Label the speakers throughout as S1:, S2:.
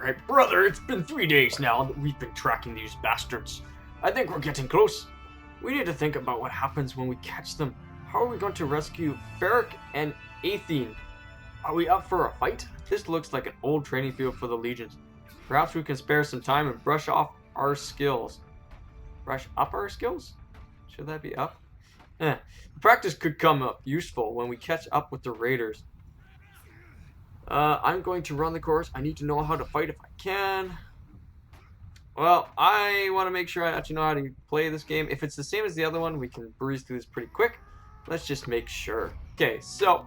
S1: Alright, brother, it's been 3 days now that we've been tracking these bastards. I think we're getting close. We need to think about what happens when we catch them. How are we going to rescue Ferric and Athene? Are we up for a fight? This looks like an old training field for the legions. Perhaps we can spare some time and brush off our skills. Brush up our skills? Should that be up? The practice could come up useful when we catch up with the raiders. I'm going to run the course. I need to know how to fight if I can. Well, I want to make sure I actually know how to play this game. If it's the same as the other one, we can breeze through this pretty quick. Let's just make sure. Okay, so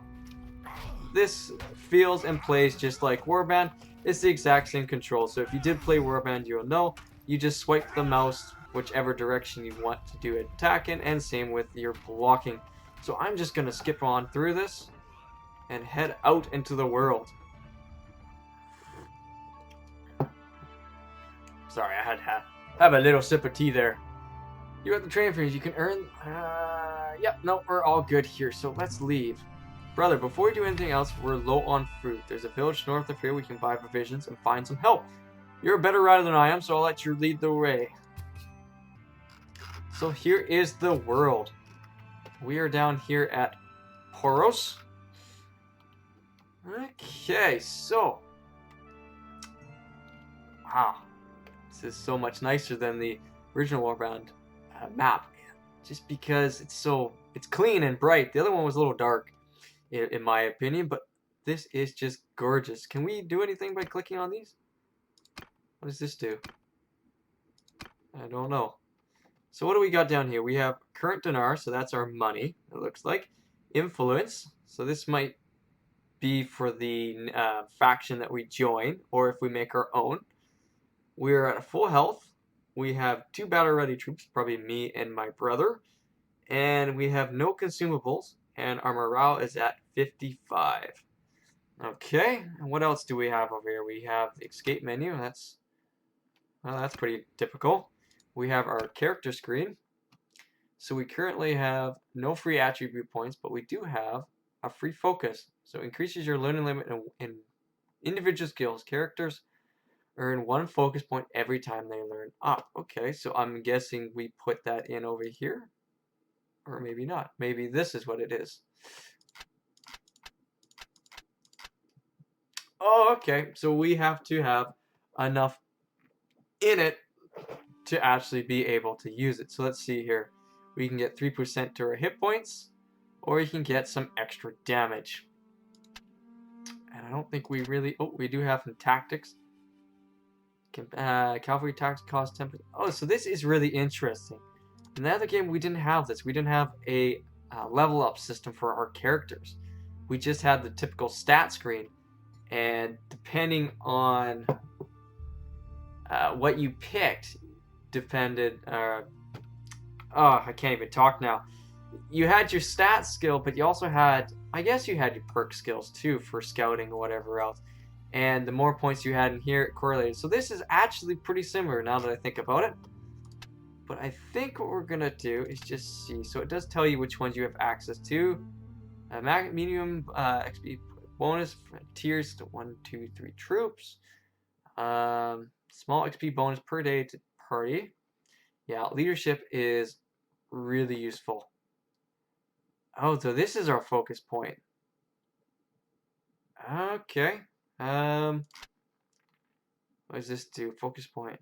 S1: this feels and plays just like Warband. It's the exact same control. So if you did play Warband, you'll know. You just swipe the mouse whichever direction you want to do attack in, and same with your blocking. So I'm just going to skip on through this and head out into the world. Sorry, I had to have a little sip of tea there. You're at the training field. You can earn... Yep, no, we're all good here, so let's leave. Brother, before we do anything else, we're low on food. There's a village north of here we can buy provisions and find some help. You're a better rider than I am, so I'll let you lead the way. So here is the world. We are down here at Poros. Okay, so... Wow. This is so much nicer than the original Warband map. Just because it's clean and bright. The other one was a little dark, in my opinion, but this is just gorgeous. Can we do anything by clicking on these? What does this do? I don't know. So what do we got down here? We have current dinar, so that's our money, it looks like. Influence, so this might be for the faction that we join, or if we make our own. We're at full health. We have 2 battle-ready troops, probably me and my brother. And we have no consumables, and our morale is at 55. Okay, and what else do we have over here? We have the escape menu. That's pretty typical. We have our character screen. So we currently have no free attribute points, but we do have a free focus. So it increases your learning limit in individual skills. Characters earn 1 focus point every time they learn up. Okay, so I'm guessing we put that in over here. Or maybe not. Maybe this is what it is. Oh, okay. So we have to have enough in it to actually be able to use it. So let's see here. We can get 3% to our hit points, or you can get some extra damage. And I don't think we really... Oh, we do have some tactics. Cavalry tactics cost 10%. Oh, so this is really interesting. In the other game, we didn't have this. We didn't have a level up system for our characters. We just had the typical stat screen. And depending on what you picked, depended... oh, I can't even talk now. You had your stat skill, but you also had... I guess you had your perk skills too for scouting or whatever else. And the more points you had in here, it correlated. So this is actually pretty similar now that I think about it. But I think what we're going to do is just see. So it does tell you which ones you have access to. Medium XP bonus tiers to 1, 2, 3 troops. Small XP bonus per day to party. Yeah, leadership is really useful. Oh, so this is our focus point. Okay. What does this do? Focus point.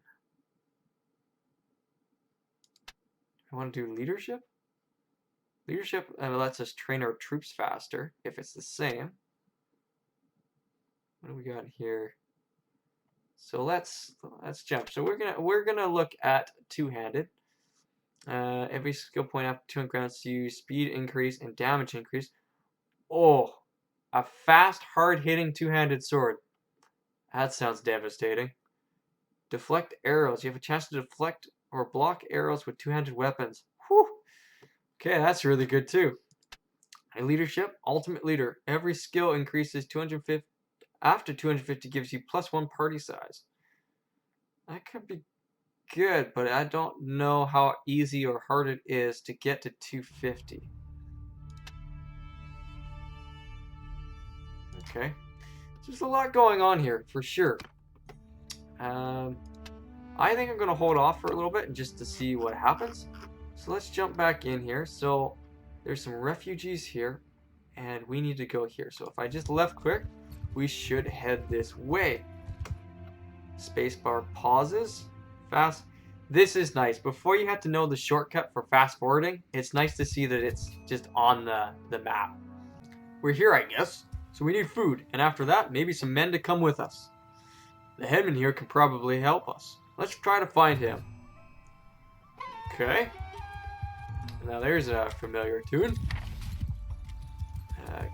S1: I want to do leadership. Leadership lets us train our troops faster if it's the same. What do we got here? So let's jump. So we're gonna look at two-handed. Every skill point after 200 grants you speed increase and damage increase. Oh, a fast, hard-hitting two-handed sword. That sounds devastating. Deflect arrows. You have a chance to deflect or block arrows with two-handed weapons. Whew. Okay, that's really good too. And leadership, ultimate leader. Every skill increases 250. After 250 gives you +1 party size. That could be good, but I don't know how easy or hard it is to get to 250. Okay. There's a lot going on here, for sure. I think I'm going to hold off for a little bit and just to see what happens. So let's jump back in here. So there's some refugees here, and we need to go here. So if I just left click, we should head this way. Spacebar pauses. Fast. This is nice. Before you had to know the shortcut for fast forwarding, it's nice to see that it's just on the map. We're here, I guess. So we need food, and after that, maybe some men to come with us. The headman here can probably help us. Let's try to find him. Okay. Now there's a familiar tune.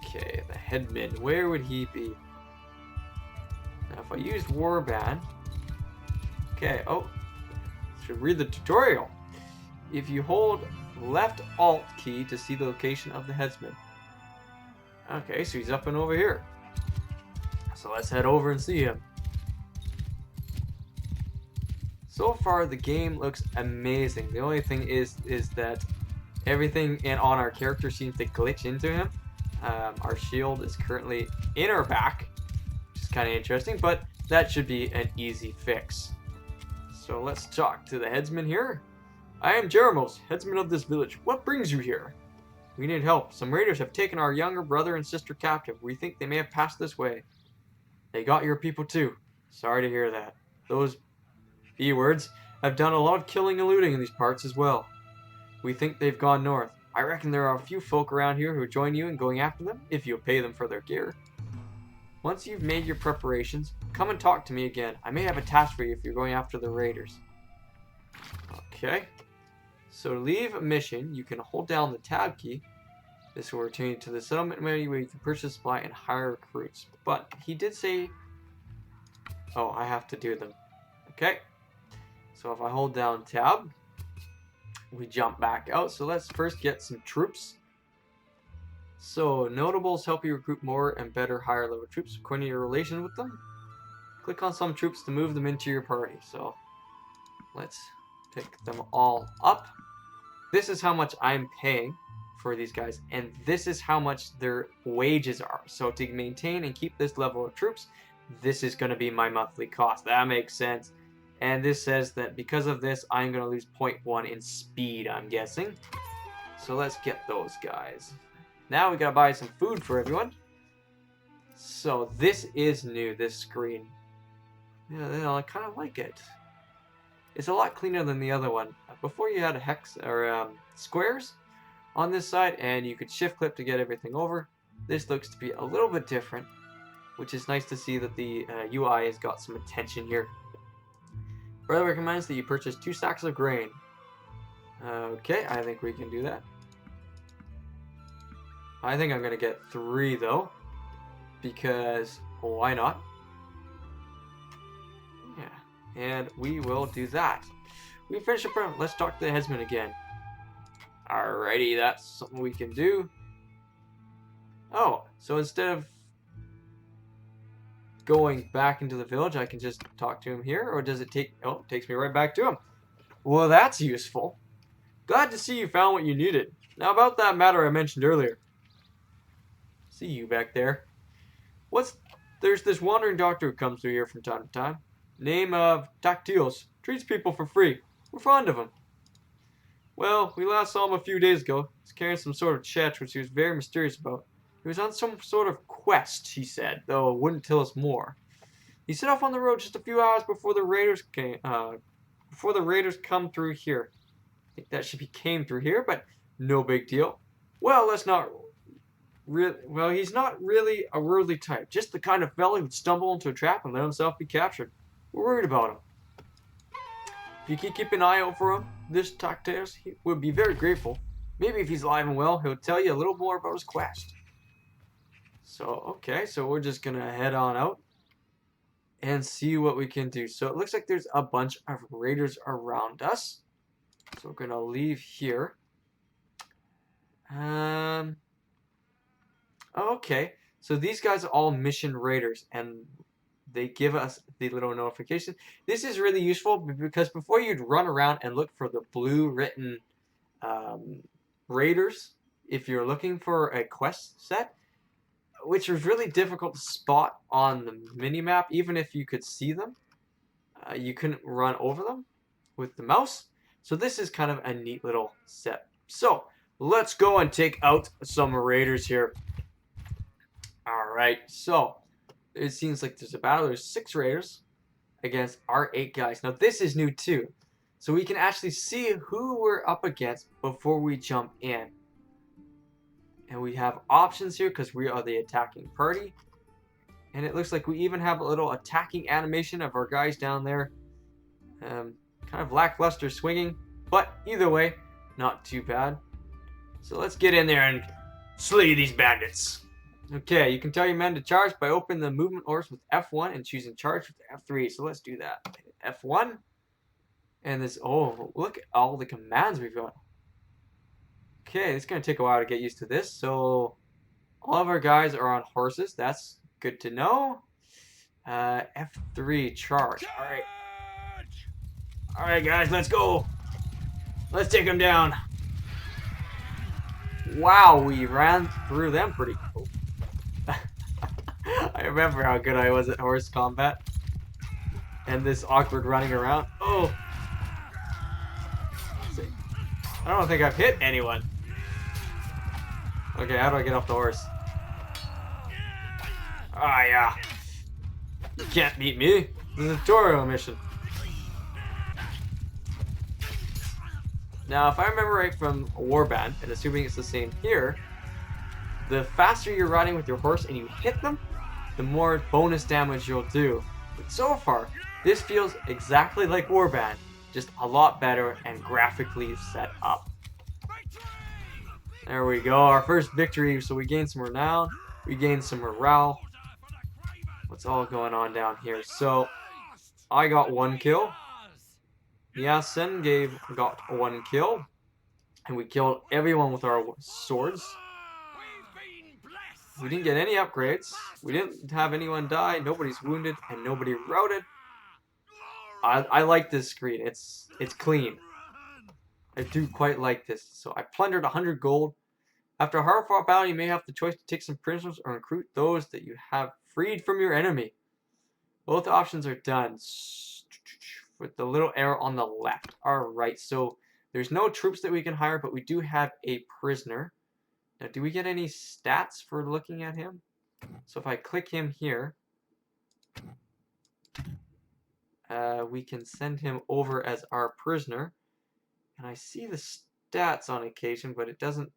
S1: Okay, the headman. Where would he be? Now if I used warband. Okay, oh. Should read the tutorial. If you hold left alt key to see the location of the headsman. Okay, so he's up and over here. So let's head over and see him. So far, the game looks amazing. The only thing is that everything on our character seems to glitch into him. Our shield is currently in our back, which is kind of interesting, but that should be an easy fix. So let's talk to the headsman here. I am Jeremos, headsman of this village. What brings you here? We need help. Some raiders have taken our younger brother and sister captive. We think they may have passed this way. They got your people too. Sorry to hear that. Those B-words have done a lot of killing and looting in these parts as well. We think they've gone north. I reckon there are a few folk around here who join you in going after them, if you'll pay them for their gear. Once you've made your preparations, come and talk to me again. I may have a task for you if you're going after the raiders. Okay. So to leave a mission, you can hold down the tab key. This will return you to the settlement menu where you can purchase supply and hire recruits. But he did say... Oh, I have to do them. Okay. So if I hold down tab, we jump back out. So let's first get some troops. So notables help you recruit more and better higher level troops according to your relation with them. Click on some troops to move them into your party. So let's pick them all up. This is how much I'm paying for these guys, and this is how much their wages are. So to maintain and keep this level of troops, this is going to be my monthly cost. That makes sense. And this says that because of this, I'm going to lose 0.1 in speed, I'm guessing. So let's get those guys. Now we got to buy some food for everyone. So this is new, this screen. Yeah, I kind of like it. It's a lot cleaner than the other one. Before you had a hex or squares on this side, and you could shift click to get everything over. This looks to be a little bit different, which is nice to see that the UI has got some attention here. Brother recommends that you purchase 2 sacks of grain. Okay, I think we can do that. I think I'm going to get 3 though, because why not? Yeah, and we will do that. We finished up. Let's talk to the headsman again. Alrighty, that's something we can do. Oh, so instead of going back into the village, I can just talk to him here, or does it take... Oh, it takes me right back to him. Well, that's useful. Glad to see you found what you needed. Now about that matter I mentioned earlier. See you back there. There's this wandering doctor who comes through here from time to time. Name of Tactios. Treats people for free. We're fond of him. Well, we last saw him a few days ago. He's carrying some sort of chest, which he was very mysterious about. He was on some sort of quest, he said, though wouldn't tell us more. He set off on the road just a few hours before the raiders came. Before the raiders come through here. I think that should be came through here, but no big deal. Well, let's not. Well, he's not really a worldly type. Just the kind of fellow who'd stumble into a trap and let himself be captured. We're worried about him. If you can keep an eye out for him, this Tactios would be very grateful. Maybe if he's alive and well, he'll tell you a little more about his quest. So, okay, so we're just going to head on out and see what we can do. So it looks like there's a bunch of raiders around us. So we're going to leave here. Okay, so these guys are all mission raiders, and they give us the little notification. This is really useful because before you'd run around and look for the blue written raiders, if you're looking for a quest set, which was really difficult to spot on the minimap, even if you could see them. you couldn't run over them with the mouse. So this is kind of a neat little set. So let's go and take out some raiders here. All right, so it seems like there's a battle. There's 6 raiders against our 8 guys. Now this is new too. So we can actually see who we're up against before we jump in. And we have options here because we are the attacking party. And it looks like we even have a little attacking animation of our guys down there. Kind of lackluster swinging, but either way, not too bad. So let's get in there and slay these bandits. Okay, you can tell your men to charge by opening the movement orders with F1 and choosing charge with F3. So let's do that. F1. And this, oh, look at all the commands we've got. Okay, it's going to take a while to get used to this. So all of our guys are on horses. That's good to know. F3, charge. All right. All right, guys, let's go. Let's take them down. Wow, we ran through them pretty cool. I remember how good I was at horse combat. And this awkward running around. Oh. I don't think I've hit anyone. Okay, how do I get off the horse? Ah, yeah. You can't beat me. This is a tutorial mission. Now, if I remember right from Warband, and assuming it's the same here, the faster you're riding with your horse and you hit them, the more bonus damage you'll do. But so far, this feels exactly like Warband, just a lot better and graphically set up. There we go, our first victory. So we gained some renown, we gained some morale. What's all going on down here? So I got 1 kill. Yasin got 1 kill. And we killed everyone with our swords. We didn't get any upgrades. We didn't have anyone die. Nobody's wounded and nobody routed. I like this screen. It's clean. I do quite like this. So I plundered 100 gold. After a hard-fought battle, you may have the choice to take some prisoners or recruit those that you have freed from your enemy. Both options are done with the little arrow on the left. Alright, so there's no troops that we can hire, but we do have a prisoner. Now, do we get any stats for looking at him? So if I click him here, we can send him over as our prisoner. And I see the stats on occasion, but it doesn't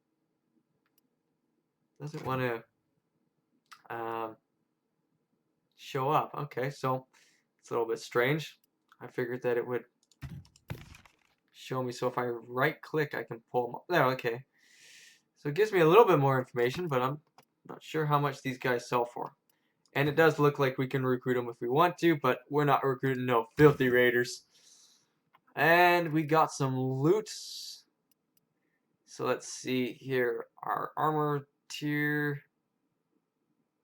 S1: want to show up. Okay, so it's a little bit strange. I figured that it would show me. So if I right click, I can pull them up there. Okay, so it gives me a little bit more information, but I'm not sure how much these guys sell for. And it does look like we can recruit them if we want to, but we're not recruiting no filthy raiders. And we got some loot. So let's see here. Our armor tier.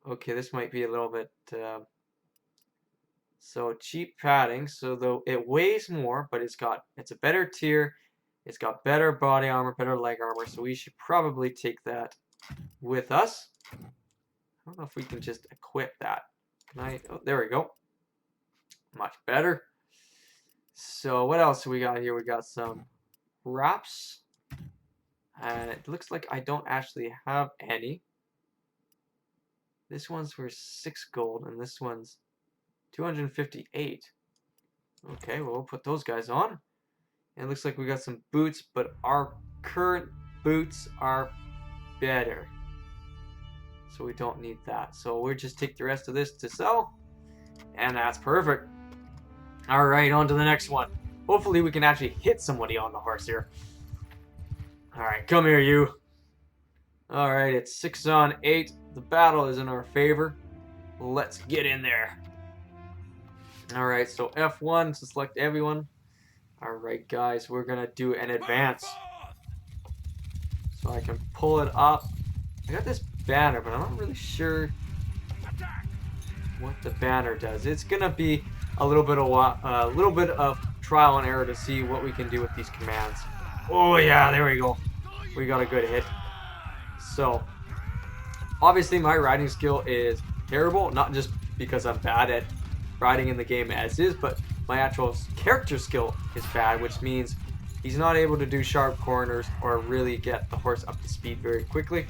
S1: Okay, this might be a little bit... so cheap padding. So though it weighs more, but it's a better tier. It's got better body armor, better leg armor. So we should probably take that with us. I don't know if we can just equip that. Can I? Oh, there we go. Much better. So what else do we got here? We got some wraps. And it looks like I don't actually have any. This one's for 6 gold, and this one's 258. Okay, well, we'll put those guys on. And it looks like we got some boots, but our current boots are better. So we don't need that. So we'll just take the rest of this to sell. And that's perfect. Alright, on to the next one. Hopefully we can actually hit somebody on the horse here. Alright, come here, you. Alright, it's 6 on 8. The battle is in our favor. Let's get in there. Alright, so F1 to select everyone. Alright, guys, we're going to do an advance. So I can pull it up. I got this banner, but I'm not really sure what the banner does. It's going to be a little bit of trial and error to see what we can do with these commands. Oh yeah, there we go. We got a good hit. So, obviously my riding skill is terrible, not just because I'm bad at riding in the game as is, but my actual character skill is bad, which means he's not able to do sharp corners or really get the horse up to speed very quickly.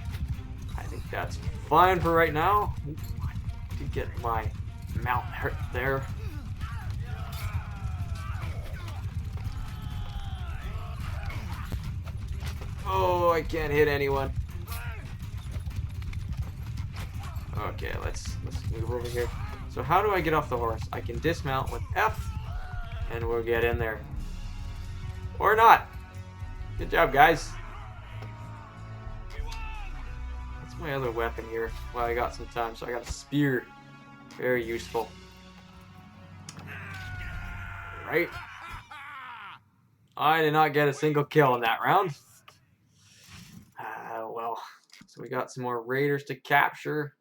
S1: I think that's fine for right now. I did get my mount hurt there. Oh, I can't hit anyone. Okay, let's move over here. So how do I get off the horse? I can dismount with F, and we'll get in there. Or not. Good job, guys. What's my other weapon here? Well, I got some time, so I got a spear. Very useful. Right? I did not get a single kill in that round. Well, so we got some more raiders to capture.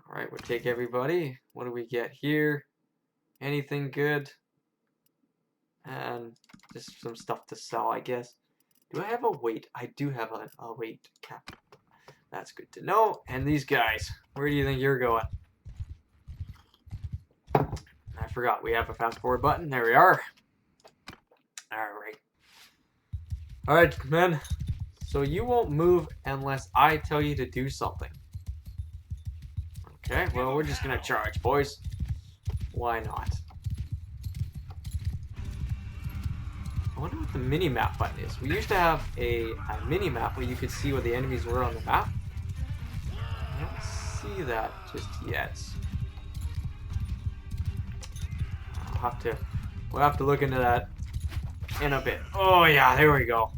S1: Alright, we'll take everybody. What do we get here? Anything good? And just some stuff to sell, I guess. Do I have a weight? I do have a weight cap. That's good to know. And these guys, where do you think you're going? I forgot we have a fast forward button. There we are. Alright. Alright, men. So you won't move unless I tell you to do something. Okay, well, we're just gonna charge, boys. Why not? I wonder what the mini-map button is. We used to have a mini-map where you could see what the enemies were on the map. I don't see that just yet. We'll have to look into that in a bit. Oh yeah, there we go.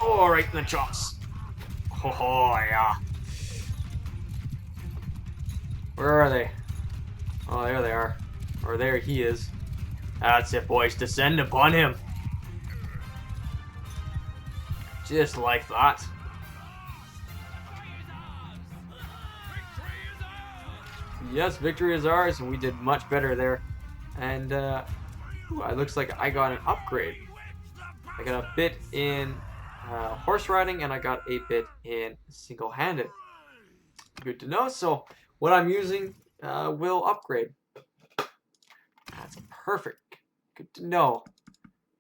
S1: Oh, right in the chops. Oh yeah. Where are they? Oh, there they are. Or there he is. That's it, boys. Descend upon him. Just like that. Yes, victory is ours, and we did much better there. And ooh, it looks like I got an upgrade. I got a bit in horse riding, and I got a bit in single-handed. Good to know. So what I'm using will upgrade. That's perfect. Good to know.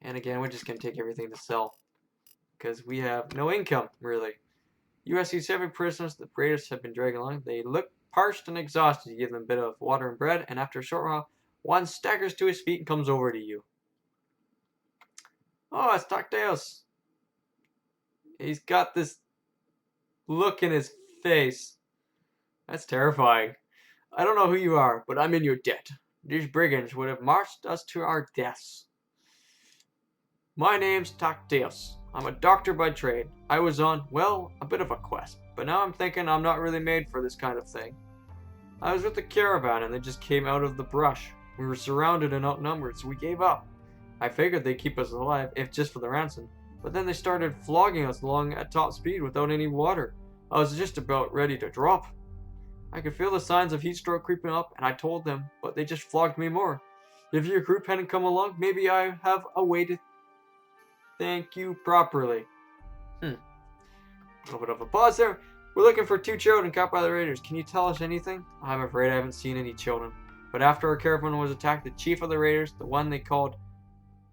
S1: And again, we're just going to take everything to sell because we have no income, really. USC-7 prisoners the raiders have been dragging along. They look parched and exhausted. You give them a bit of water and bread, and after a short while, one staggers to his feet and comes over to you. Oh, it's Takteos. He's got this look in his face. That's terrifying. I don't know who you are, but I'm in your debt. These brigands would have marched us to our deaths. My name's Takteos. I'm a doctor by trade. I was on, well, a bit of a quest, but now I'm thinking I'm not really made for this kind of thing. I was with the caravan and they just came out of the brush. We were surrounded and outnumbered, so we gave up. I figured they'd keep us alive, if just for the ransom, but then they started flogging us along at top speed without any water. I was just about ready to drop. I could feel the signs of heat stroke creeping up, and I told them, but they just flogged me more. If your group hadn't come along, maybe I have a way to thank you properly. A little bit of a pause there. We're looking for 2 children caught by the raiders. Can you tell us anything? I'm afraid I haven't seen any children. But after our caravan was attacked, the chief of the raiders, the one they called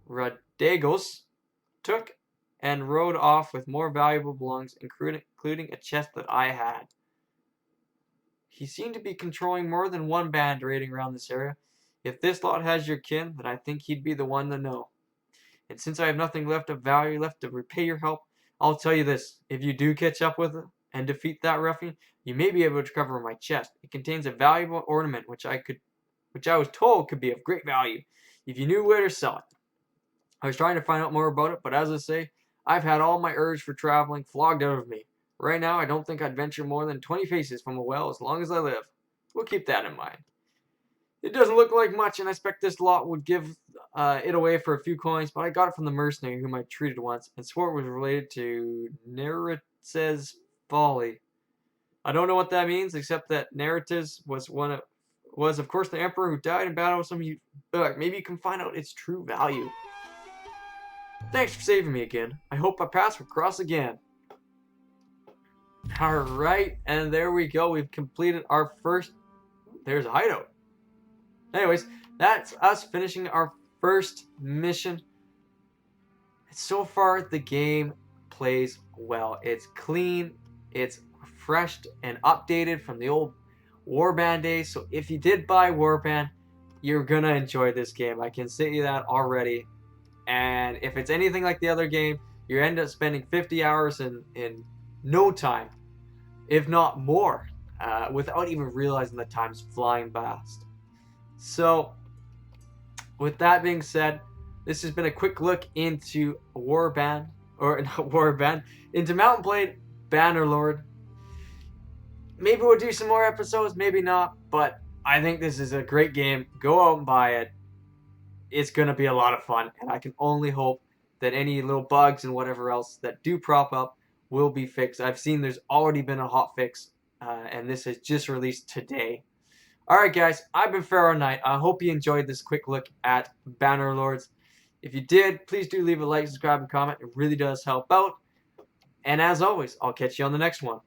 S1: Radagos, took and rode off with more valuable belongings, including a chest that I had. He seemed to be controlling more than one band raiding around this area. If this lot has your kin, then I think he'd be the one to know. And since I have nothing left of value left to repay your help, I'll tell you this. If you do catch up with it and defeat that ruffian, you may be able to recover my chest. It contains a valuable ornament which I was told could be of great value, if you knew where to sell it. I was trying to find out more about it, but as I say, I've had all my urge for traveling flogged out of me. Right now, I don't think I'd venture more than 20 paces from a well as long as I live. We'll keep that in mind. It doesn't look like much, and I expect this lot would give it away for a few coins, but I got it from the mercenary whom I treated once, and swore it was related to Neretz's folly. I don't know what that means, except that Neretes was of course the emperor who died in battle with some maybe you can find out its true value. Thanks for saving me again. I hope our paths will cross again. Alright, and there we go. We've completed our first there's a hideout. Anyways, that's us finishing our first mission. So far, the game plays well. It's clean, it's refreshed and updated from the old Warband days. So if you did buy Warband, you're gonna enjoy this game. I can say you that already. And if it's anything like the other game, you end up spending 50 hours in no time, if not more, without even realizing the time's flying past. So, with that being said, this has been a quick look into Warband, or not Warband, into Mount & Blade Bannerlord. Maybe we'll do some more episodes, maybe not, but I think this is a great game. Go out and buy it. It's going to be a lot of fun, and I can only hope that any little bugs and whatever else that do prop up will be fixed. I've seen there's already been a hot fix, and this is just released today. Alright guys, I've been Pharaoh Knight. I hope you enjoyed this quick look at Bannerlords. If you did, please do leave a like, subscribe, and comment. It really does help out. And as always, I'll catch you on the next one.